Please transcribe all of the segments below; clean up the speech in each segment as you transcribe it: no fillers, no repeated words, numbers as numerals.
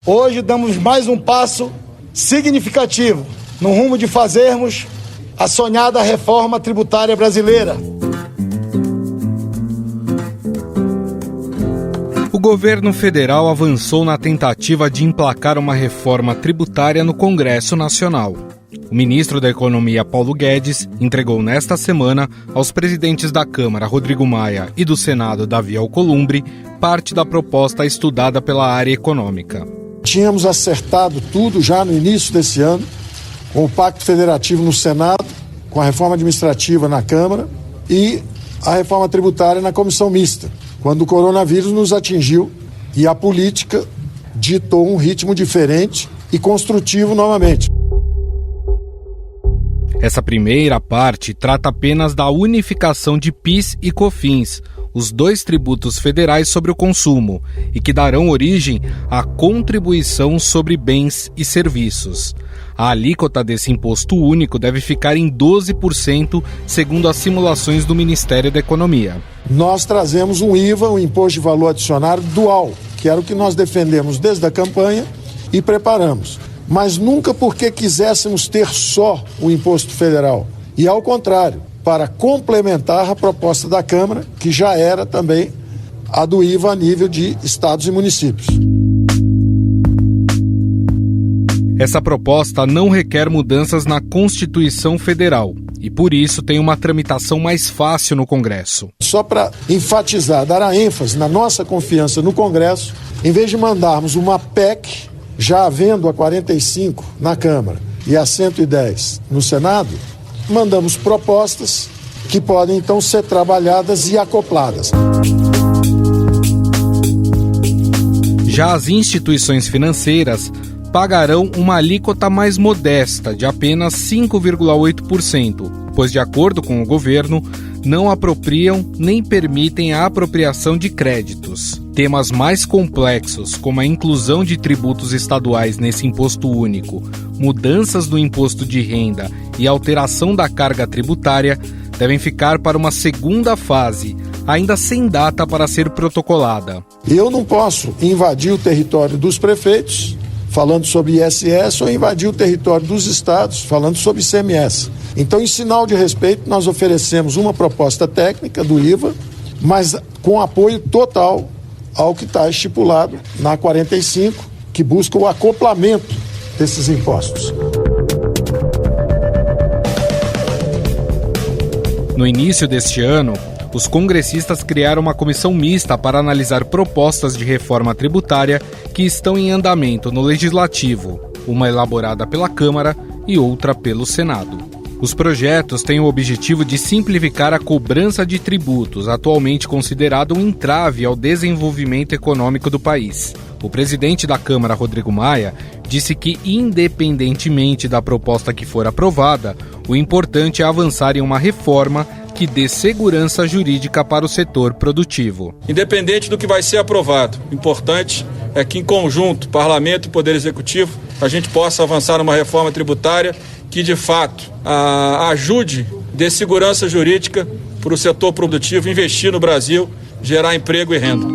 Hoje damos mais um passo significativo no rumo de fazermos a sonhada reforma tributária brasileira. O governo federal avançou na tentativa de emplacar uma reforma tributária no Congresso Nacional. O ministro da Economia, Paulo Guedes, entregou nesta semana aos presidentes da Câmara, Rodrigo Maia, e do Senado, Davi Alcolumbre, parte da proposta estudada pela área econômica. Tínhamos acertado tudo já no início desse ano, com o Pacto Federativo no Senado, com a reforma administrativa na Câmara e a reforma tributária na Comissão Mista, quando o coronavírus nos atingiu e a política ditou um ritmo diferente e construtivo novamente. Essa primeira parte trata apenas da unificação de PIS e COFINS, os dois tributos federais sobre o consumo, e que darão origem à contribuição sobre bens e serviços. A alíquota desse imposto único deve ficar em 12%, segundo as simulações do Ministério da Economia. Nós trazemos um IVA, um imposto de valor adicionado dual, que era o que nós defendemos desde a campanha e preparamos. Mas nunca porque quiséssemos ter só o imposto federal. E ao contrário, para complementar a proposta da Câmara, que já era também a do IVA a nível de estados e municípios. Essa proposta não requer mudanças na Constituição Federal e, por isso, tem uma tramitação mais fácil no Congresso. Só para enfatizar, dar a ênfase na nossa confiança no Congresso, em vez de mandarmos uma PEC, já havendo a 45 na Câmara e a 110 no Senado, mandamos propostas que podem então ser trabalhadas e acopladas. Já as instituições financeiras pagarão uma alíquota mais modesta, de apenas 5,8%, pois, de acordo com o governo, não apropriam nem permitem a apropriação de créditos. Temas mais complexos, como a inclusão de tributos estaduais nesse imposto único, mudanças no imposto de renda e alteração da carga tributária, devem ficar para uma segunda fase, ainda sem data para ser protocolada. Eu não posso invadir o território dos prefeitos, falando sobre ISS, ou invadir o território dos estados, falando sobre ICMS. Então, em sinal de respeito, nós oferecemos uma proposta técnica do IVA, mas com apoio total ao que está estipulado na 45, que busca o acoplamento desses impostos. No início deste ano, os congressistas criaram uma comissão mista para analisar propostas de reforma tributária que estão em andamento no Legislativo, uma elaborada pela Câmara e outra pelo Senado. Os projetos têm o objetivo de simplificar a cobrança de tributos, atualmente considerado um entrave ao desenvolvimento econômico do país. O presidente da Câmara, Rodrigo Maia, disse que, independentemente da proposta que for aprovada, o importante é avançar em uma reforma que dê segurança jurídica para o setor produtivo. Independente do que vai ser aprovado, o importante é que, em conjunto, Parlamento e Poder Executivo, a gente possa avançar numa reforma tributária que, de fato, ajude, dê segurança jurídica para o setor produtivo investir no Brasil, gerar emprego e renda.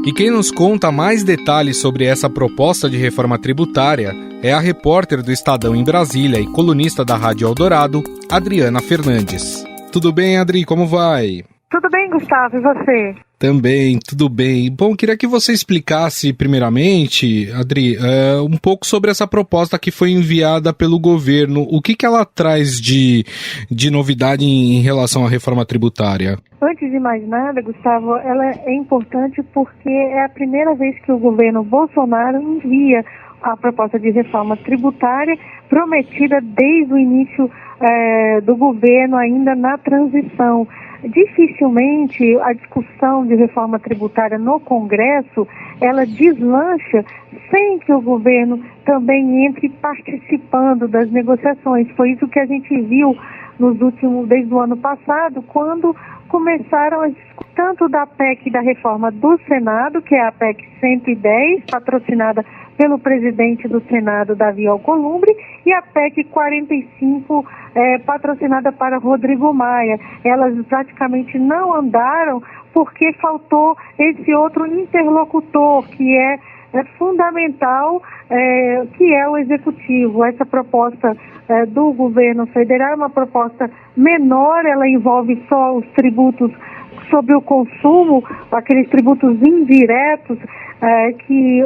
E quem nos conta mais detalhes sobre essa proposta de reforma tributária é a repórter do Estadão em Brasília e colunista da Rádio Eldorado, Adriana Fernandes. Tudo bem, Adri? Como vai? Tudo bem, Gustavo, e você? Também, tudo bem. Bom, queria que você explicasse primeiramente, Adri, um pouco sobre essa proposta que foi enviada pelo governo. O que ela traz de novidade em relação à reforma tributária? Antes de mais nada, Gustavo, ela é importante porque é a primeira vez que o governo Bolsonaro envia a proposta de reforma tributária prometida desde o início do governo, ainda na transição. Dificilmente a discussão de reforma tributária no Congresso, ela deslancha sem que o governo também entre participando das negociações. Foi isso que a gente viu desde o ano passado, quando começaram a discutir tanto da PEC da reforma do Senado, que é a PEC 110, patrocinada pelo presidente do Senado, Davi Alcolumbre, e a PEC 45, patrocinada para Rodrigo Maia. Elas praticamente não andaram porque faltou esse outro interlocutor, que é fundamental, que é o Executivo. Essa proposta do governo federal é uma proposta menor, ela envolve só os tributos sobre o consumo, aqueles tributos indiretos que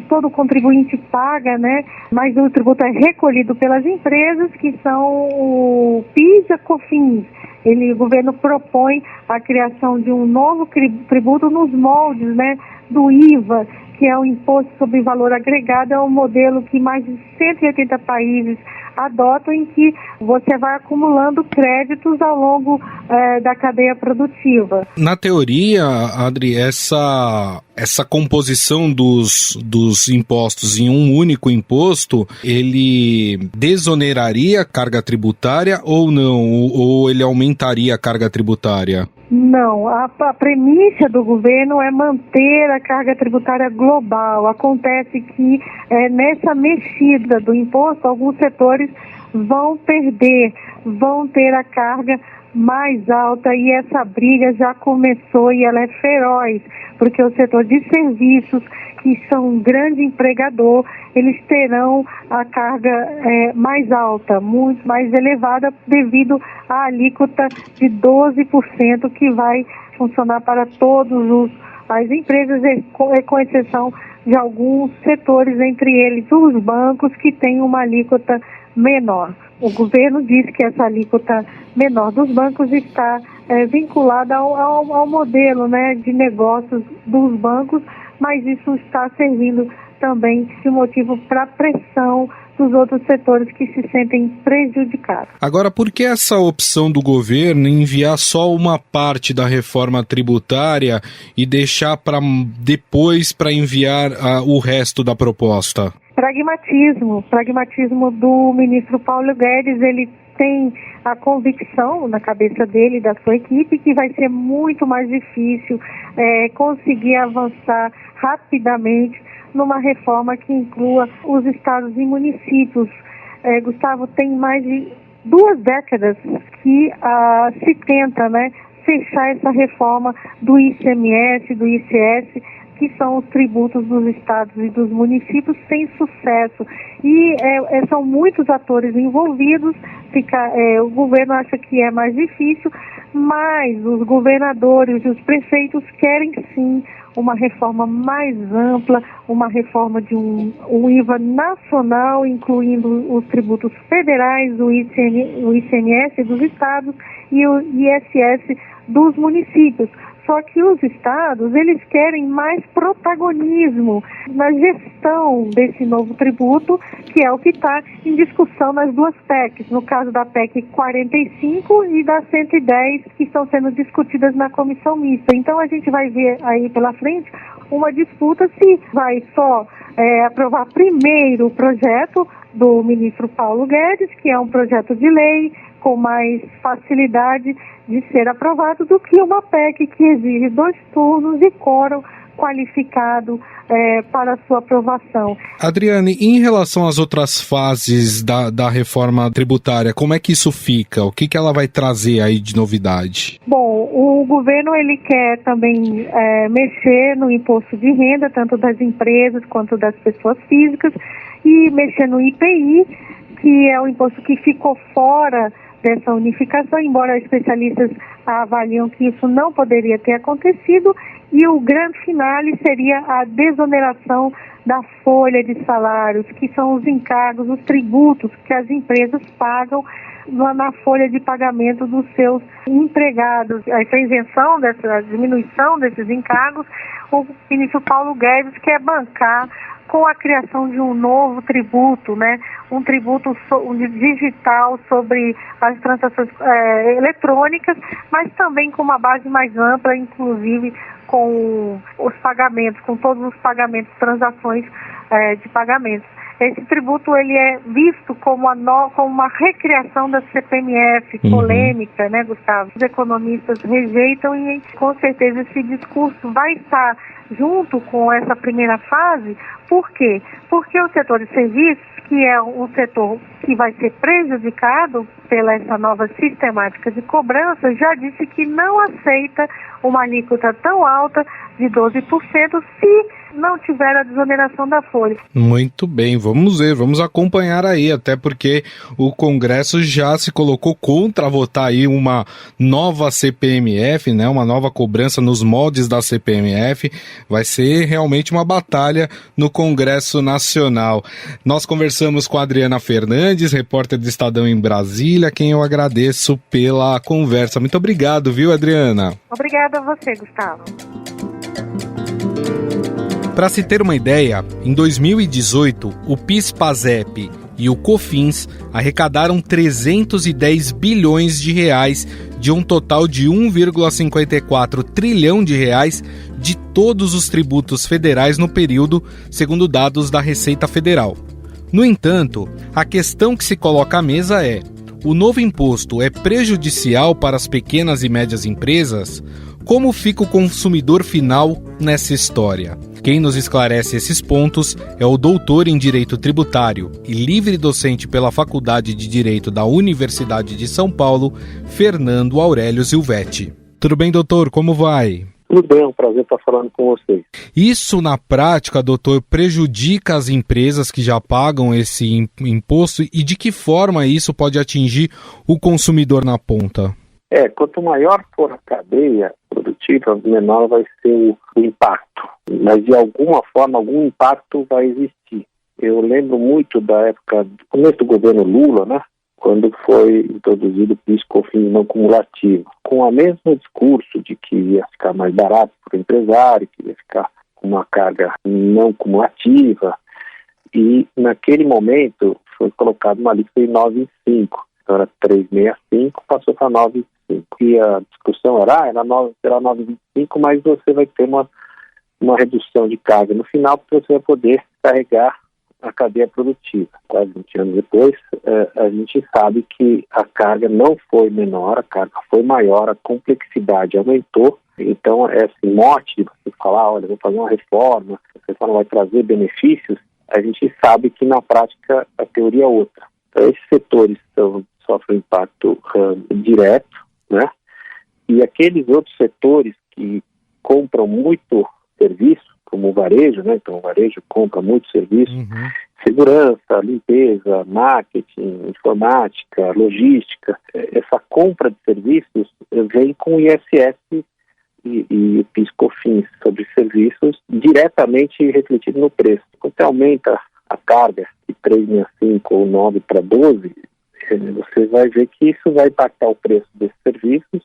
todo contribuinte paga, né? Mas o tributo é recolhido pelas empresas, que são o PIS e a COFINS. O governo propõe a criação de um novo tributo nos moldes, né, do IVA, que é o Imposto sobre Valor Agregado. É um modelo que mais de 180 países adotam, em que você vai acumulando créditos ao longo da cadeia produtiva. Na teoria, Adri, essa composição dos impostos em um único imposto, ele desoneraria a carga tributária ou não? Ou ele aumentaria a carga tributária? Não, a premissa do governo é manter a carga tributária global. Acontece que nessa mexida do imposto, alguns setores vão perder, vão ter a carga mais alta, e essa briga já começou e ela é feroz, porque o setor de serviços, que são um grande empregador, eles terão a carga mais alta, muito mais elevada, devido à alíquota de 12% que vai funcionar para todas as empresas, com exceção de alguns setores, entre eles os bancos, que têm uma alíquota menor. O governo diz que essa alíquota menor dos bancos está vinculada ao modelo, né, de negócios dos bancos, mas isso está servindo também de motivo para pressão dos outros setores que se sentem prejudicados. Agora, por que essa opção do governo em enviar só uma parte da reforma tributária e deixar para depois para enviar o resto da proposta? Pragmatismo do ministro Paulo Guedes. Ele tem a convicção na cabeça dele e da sua equipe que vai ser muito mais difícil conseguir avançar rapidamente numa reforma que inclua os estados e municípios. Gustavo, tem mais de 2 décadas que se tenta, né, fechar essa reforma do ICMS, do ICS, que são os tributos dos estados e dos municípios, sem sucesso. E são muitos atores envolvidos. O governo acha que é mais difícil, mas os governadores e os prefeitos querem sim uma reforma mais ampla, uma reforma de um IVA nacional, incluindo os tributos federais, o ICMS dos estados e o ISS dos municípios. Só que os estados, eles querem mais protagonismo na gestão desse novo tributo, que é o que está em discussão nas 2 PECs, no caso da PEC 45 e da 110, que estão sendo discutidas na comissão mista. Então a gente vai ver aí pela frente uma disputa se vai só aprovar primeiro o projeto do ministro Paulo Guedes, que é um projeto de lei com mais facilidade de ser aprovado, do que uma PEC que exige 2 turnos e quórum qualificado para sua aprovação. Adriane, em relação às outras fases da reforma tributária, como é que isso fica? O que ela vai trazer aí de novidade? Bom, o governo ele quer também mexer no imposto de renda, tanto das empresas quanto das pessoas físicas, e mexer no IPI, que é o imposto que ficou fora dessa unificação, embora especialistas avaliam que isso não poderia ter acontecido, e o grande finale seria a desoneração da folha de salários, que são os encargos, os tributos que as empresas pagam na folha de pagamento dos seus empregados. Essa isenção, a diminuição desses encargos, o ministro Paulo Guedes quer bancar com a criação de um novo tributo, né? Um tributo digital sobre as transações eletrônicas, mas também com uma base mais ampla, inclusive com os pagamentos, com todos os pagamentos, transações de pagamentos. Esse tributo ele é visto como uma recriação da CPMF, polêmica, né, Gustavo? Os economistas rejeitam, e com certeza esse discurso vai estar junto com essa primeira fase. Por quê? Porque o setor de serviços, que é um setor que vai ser prejudicado pela essa nova sistemática de cobrança, já disse que não aceita uma alíquota tão alta de 12% se não tiver a desoneração da folha. Muito bem, vamos ver, vamos acompanhar aí, até porque o Congresso já se colocou contra votar aí uma nova CPMF, né, uma nova cobrança nos moldes da CPMF. Vai ser realmente uma batalha no Congresso Nacional. Nós conversamos com a Adriana Fernandes, repórter do Estadão em Brasília, quem eu agradeço pela conversa. Muito obrigado, viu, Adriana? Obrigada a você, Gustavo. Para se ter uma ideia, em 2018, o PIS/PASEP e o COFINS arrecadaram 310 bilhões de reais de um total de 1,54 trilhão de reais de todos os tributos federais no período, segundo dados da Receita Federal. No entanto, a questão que se coloca à mesa é: o novo imposto é prejudicial para as pequenas e médias empresas? Como fica o consumidor final nessa história? Quem nos esclarece esses pontos é o doutor em Direito Tributário e livre docente pela Faculdade de Direito da Universidade de São Paulo, Fernando Aurélio Silvetti. Tudo bem, doutor? Como vai? Tudo bem, é um prazer estar falando com vocês. Isso, na prática, doutor, prejudica as empresas que já pagam esse imposto e de que forma isso pode atingir o consumidor na ponta? Quanto maior for a cadeia produtiva, menor vai ser o impacto. Mas, de alguma forma, algum impacto vai existir. Eu lembro muito da época, do começo do governo Lula, né? Quando foi introduzido o PIS/COFINS não cumulativo, com o mesmo discurso de que ia ficar mais barato para o empresário, que ia ficar com uma carga não cumulativa, e naquele momento foi colocado uma alíquota de 9,5, então era 3,65, passou para 9,5, e a discussão era 9,25, mas você vai ter uma redução de carga no final, porque você vai poder carregar a cadeia produtiva. Quase 20 anos depois, a gente sabe que a carga não foi menor, a carga foi maior, a complexidade aumentou. Então, esse mote de você falar, olha, vou fazer uma reforma, essa reforma vai trazer benefícios, a gente sabe que na prática a teoria é outra. Então, esses setores sofrem impacto direto, né? E aqueles outros setores que compram muito serviço, como o varejo, né? Então o varejo compra muito serviço, segurança, limpeza, marketing, informática, logística. Essa compra de serviços vem com o ISS e o PIS/COFINS sobre serviços diretamente refletido no preço. Quando você aumenta a carga de 3,65 ou 9 para 12, você vai ver que isso vai impactar o preço desses serviços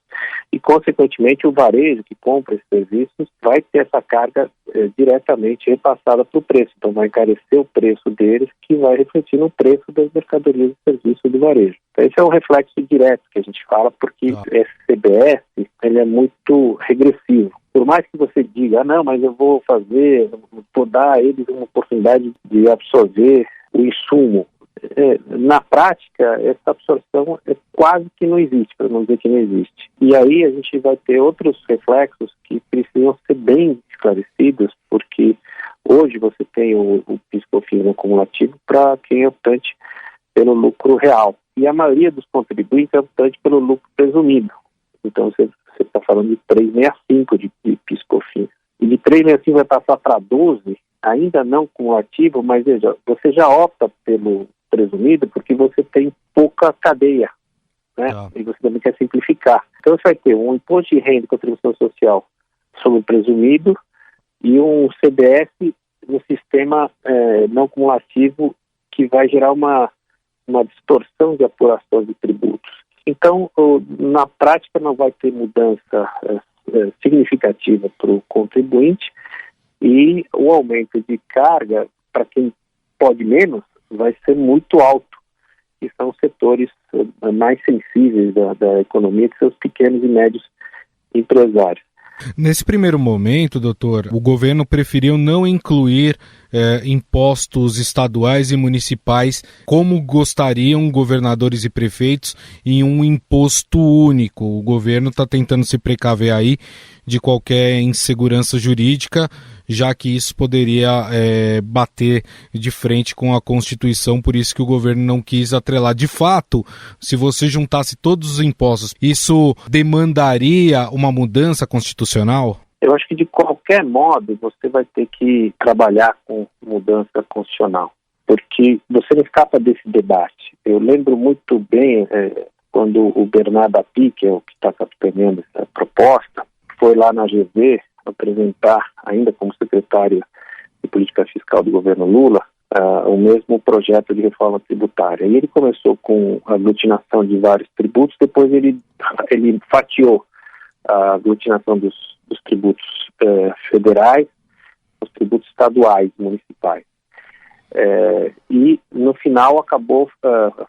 e, consequentemente, o varejo que compra esses serviços vai ter essa carga diretamente repassada para o preço. Então, vai encarecer o preço deles, que vai refletir no preço das mercadorias e serviços do varejo. Então, esse é um reflexo direto que a gente fala, porque esse CBS ele é muito regressivo. Por mais que você diga, não, mas eu vou dar a eles uma oportunidade de absorver o insumo. Na prática, essa absorção quase que não existe, para não dizer que não existe. E aí a gente vai ter outros reflexos que precisam ser bem esclarecidos, porque hoje você tem o PIS/COFINS acumulativo para quem é optante pelo lucro real. E a maioria dos contribuintes é optante pelo lucro presumido. Então você está falando de 3,65 de PIS/COFINS. E de 3,65 vai passar para 12, ainda não cumulativo, mas veja, você já opta pelo presumido porque você tem pouca cadeia, né? E você também quer simplificar. Então você vai ter um imposto de renda e contribuição social sobre o presumido e um CBS no sistema não cumulativo que vai gerar uma distorção de apuração de tributos. Então, na prática não vai ter mudança significativa para o contribuinte e o aumento de carga para quem pode menos vai ser muito alto, que são os setores mais sensíveis da economia, que são os pequenos e médios empresários. Nesse primeiro momento, doutor, o governo preferiu não incluir impostos estaduais e municipais como gostariam governadores e prefeitos em um imposto único. O governo está tentando se precaver aí de qualquer insegurança jurídica, já que isso poderia bater de frente com a Constituição, por isso que o governo não quis atrelar. De fato, se você juntasse todos os impostos, isso demandaria uma mudança constitucional? Eu acho que de qualquer modo você vai ter que trabalhar com mudança constitucional, porque você não escapa desse debate. Eu lembro muito bem quando o Bernardo Api, que é o que está capitaneando essa proposta, foi lá na GV apresentar, ainda como secretário de Política Fiscal do governo Lula, o mesmo projeto de reforma tributária. E ele começou com a aglutinação de vários tributos, depois ele fatiou a aglutinação dos tributos federais, os tributos estaduais, municipais. E no final acabou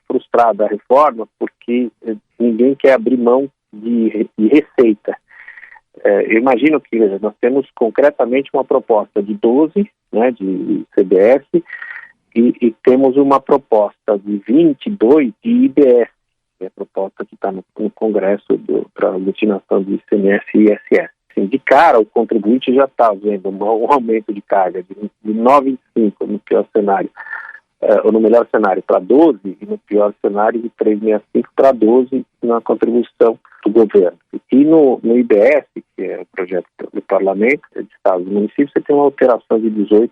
frustrada a reforma porque ninguém quer abrir mão de receita. Eu imagino que nós temos concretamente uma proposta de 12, né, de CBS, e temos uma proposta de 22 de IBS, que é a proposta que está no Congresso para a aglutinação de ICMS e ISS. Assim, de cara, o contribuinte já está vendo um aumento de carga de 9,25 no pior cenário, ou no melhor cenário para 12, e no pior cenário de 3,65 para 12 na contribuição do governo. E no IBS, que é o projeto do Parlamento, de Estados e Municípios, você tem uma alteração de 18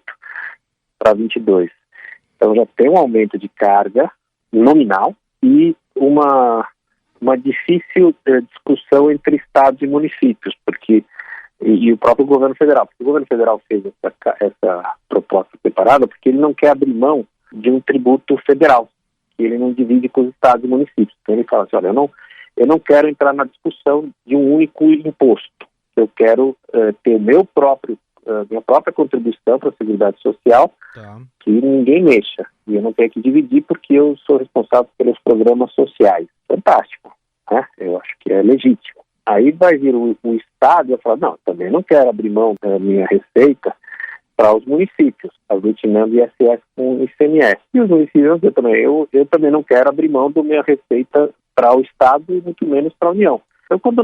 para 22. Então já tem um aumento de carga nominal e uma difícil discussão entre estados e municípios, porque e o próprio governo federal. Porque o governo federal fez essa proposta separada porque ele não quer abrir mão de um tributo federal, que ele não divide com os estados e municípios. Então ele fala assim, olha, eu não quero entrar na discussão de um único imposto. Eu quero ter minha própria contribuição para a Seguridade Social, que ninguém mexa. E eu não tenho que dividir porque eu sou responsável pelos programas sociais. Fantástico, né? Eu acho que é legítimo. Aí vai vir o Estado e vai falar, não, também não quero abrir mão da minha receita para os municípios, aglutinando ISS com ICMS. E os municípios, eu também não quero abrir mão da minha receita para o Estado e muito menos para a União. Então, quando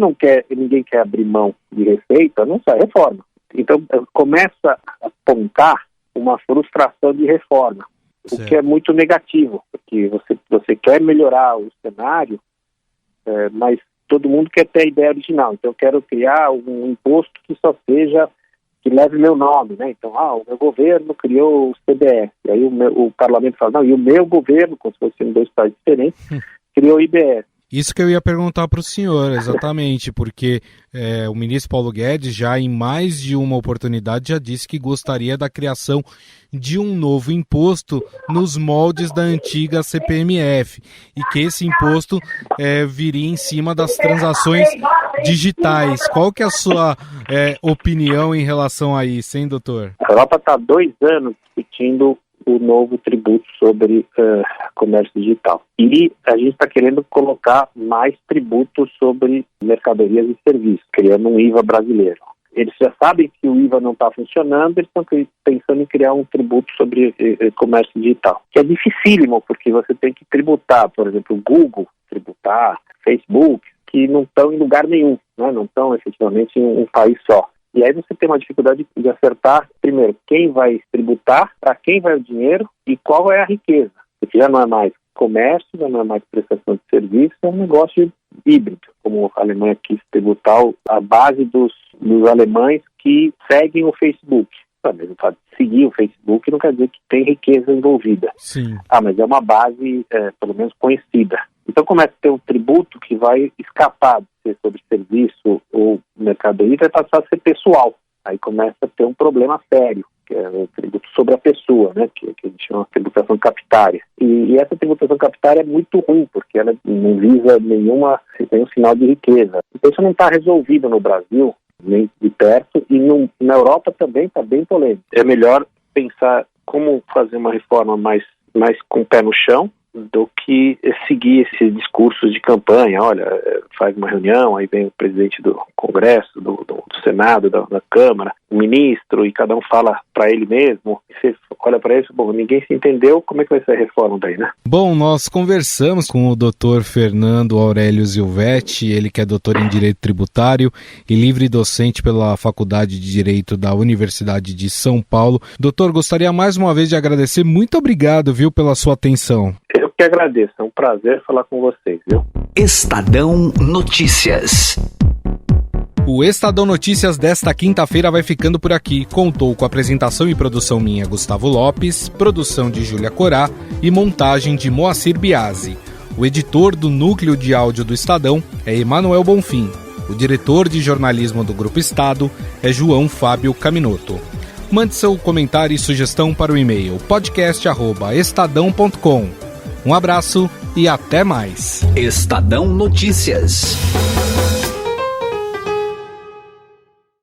ninguém quer abrir mão de receita, não sai reforma. Então, começa a apontar uma frustração de reforma, o que é muito negativo, porque você quer melhorar o cenário, mas todo mundo quer ter a ideia original. Então, eu quero criar um imposto que leve meu nome, né? Então, o meu governo criou o CBS, e aí o parlamento fala, não, e o meu governo, como se fossem dois países diferentes, criou o IBS. Isso que eu ia perguntar para o senhor, exatamente, porque o ministro Paulo Guedes já em mais de uma oportunidade já disse que gostaria da criação de um novo imposto nos moldes da antiga CPMF e que esse imposto viria em cima das transações digitais. Qual que é a sua opinião em relação a isso, hein, doutor? A Europa está há 2 anos discutindo o novo tributo sobre comércio digital. E a gente está querendo colocar mais tributos sobre mercadorias e serviços, criando um IVA brasileiro. Eles já sabem que o IVA não está funcionando, eles estão pensando em criar um tributo sobre comércio digital, que é dificílimo, porque você tem que tributar, por exemplo, o Google, tributar, Facebook, que não estão em lugar nenhum, né? Não estão efetivamente em um país só. E aí você tem uma dificuldade de acertar, primeiro, quem vai tributar, para quem vai o dinheiro e qual é a riqueza. Porque já não é mais comércio, já não é mais prestação de serviço, é um negócio híbrido, como a Alemanha quis tributar a base dos alemães que seguem o Facebook. Mas o fato de seguir o Facebook não quer dizer que tem riqueza envolvida. Sim. Mas é uma base, pelo menos, conhecida. Então começa a ter um tributo que vai escapar de ser sobre serviço ou mercadoria e vai passar a ser pessoal. Aí começa a ter um problema sério, que é o tributo sobre a pessoa, né? Que a gente chama de tributação capitária. E essa tributação capitária é muito ruim, porque ela não visa nenhum sinal de riqueza. Então isso não está resolvido no Brasil, nem de perto, e na Europa também está bem polêmico. É melhor pensar como fazer uma reforma mais com o pé no chão, do que seguir esses discursos de campanha. Olha, faz uma reunião, aí vem o presidente do Congresso, do Senado, da Câmara, ministro e cada um fala para ele mesmo. Você olha para isso, bom, ninguém se entendeu, como é que vai ser a reforma daí, né? Bom, nós conversamos com o Dr. Fernando Aurélio Zilvetti, ele que é doutor em Direito Tributário e livre docente pela Faculdade de Direito da Universidade de São Paulo. Doutor, gostaria mais uma vez de agradecer. Muito obrigado, viu, pela sua atenção. Eu que agradeço, é um prazer falar com vocês, viu? Estadão Notícias. O Estadão Notícias desta quinta-feira vai ficando por aqui. Contou com apresentação e produção minha, Gustavo Lopes, produção de Júlia Corá e montagem de Moacir Biasi. O editor do núcleo de áudio do Estadão é Emanuel Bonfim. O diretor de jornalismo do Grupo Estado é João Fábio Caminoto. Mande seu comentário e sugestão para o e-mail podcast@estadão.com. Um abraço e até mais. Estadão Notícias.